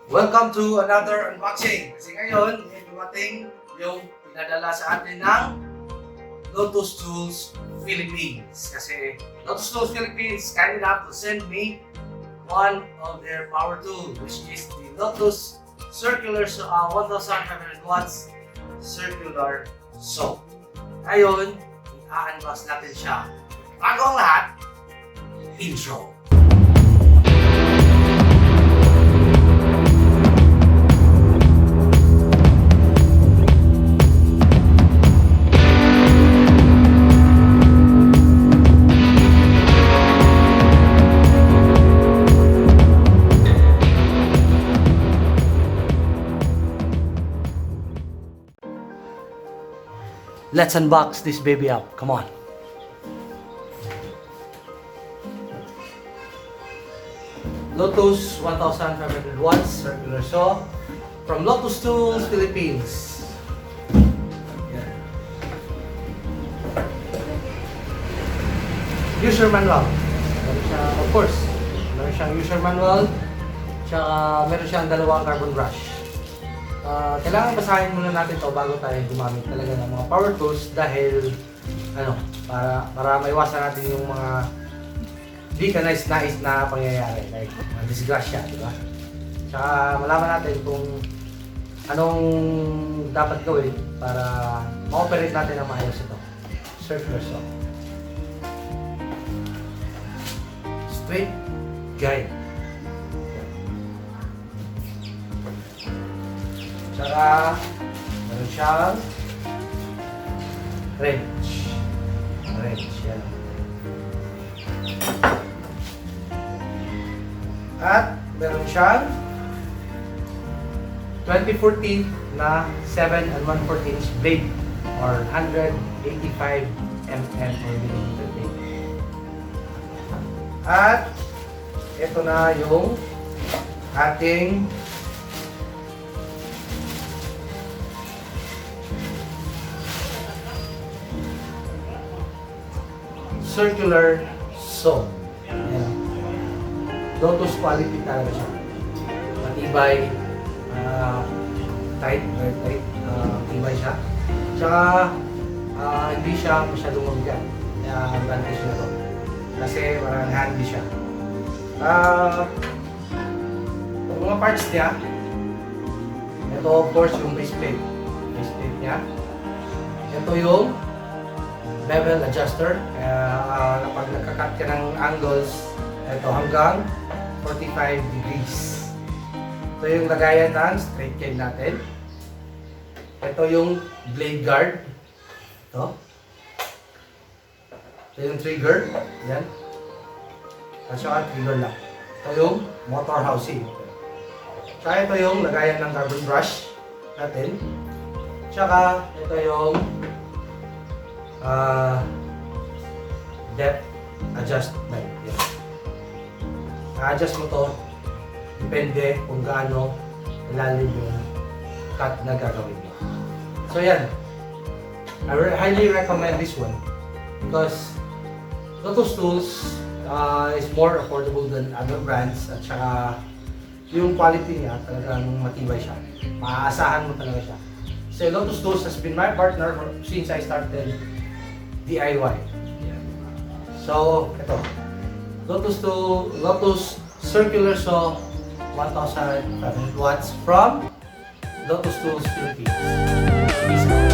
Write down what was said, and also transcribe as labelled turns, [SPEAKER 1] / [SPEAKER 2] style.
[SPEAKER 1] Welcome to another unboxing. Kasi ngayon, may dumating yung pinadala sa atin ng Lotus Tools Philippines. Kasi Lotus Tools Philippines kind enough to send me one of their power tool, which is the Lotus circular 1500 watts circular saw. Ngayon, i-unbox natin siya. Bago ang lahat, intro. Let's unbox this baby up. Come on. Lotus 1500 watts circular saw from Lotus Tools Philippines. Yeah. User manual. Meron siya, of course, meron siyang user manual. Tsaka meron siyang dalawang carbon brush. Kailangan basahin muna natin to bago tayo gumamit talaga ng mga power tools dahil para maiwasan natin yung mga di ka nais na pangyayari like disgrasya, di ba? Tsaka malaman natin kung anong dapat gawin para ma-operate natin ang maayos ito. Circular saw. Straight guide. Tsaka, meron siyang wrench. Yan. At meron siyang 2014 na 7 and 1/4 inch blade or 185 mm or millimeter blade. At ito na yung ating circular saw. Ayan. Lotus quality talaga siya. Matibay, tight, very tight, matibay siya. Tsaka, hindi siya masyadong mabigat. Kaya advantage na to. Kasi marang handy siya. Yung mga parts niya, ito of course yung base plate. Base plate niya. Ito yung bevel adjuster, kaya pag nagka-cut ka ng angles, ito hanggang 45 degrees. Ito yung lagayan ng straight cane natin. Ito yung blade guard. Ito yung trigger. Yan. At saka trigger lock. Ito yung motor housing. Tsaka ito yung lagayan ng carbon brush natin. Tsaka ito yung depth adjustment. Yan. Na-adjust mo to depende kung gaano lalim yung cut na gagawin mo. So yan, I highly recommend this one because Lotus Tools is more affordable than other brands at saka yung quality niya talagang matibay siya. Maaasahan mo talaga siya. So Lotus Tools has been my partner since I started DIY. So, ito. Lotus circular saw 1500 watts from Lotus Tools Philippines. Peace out.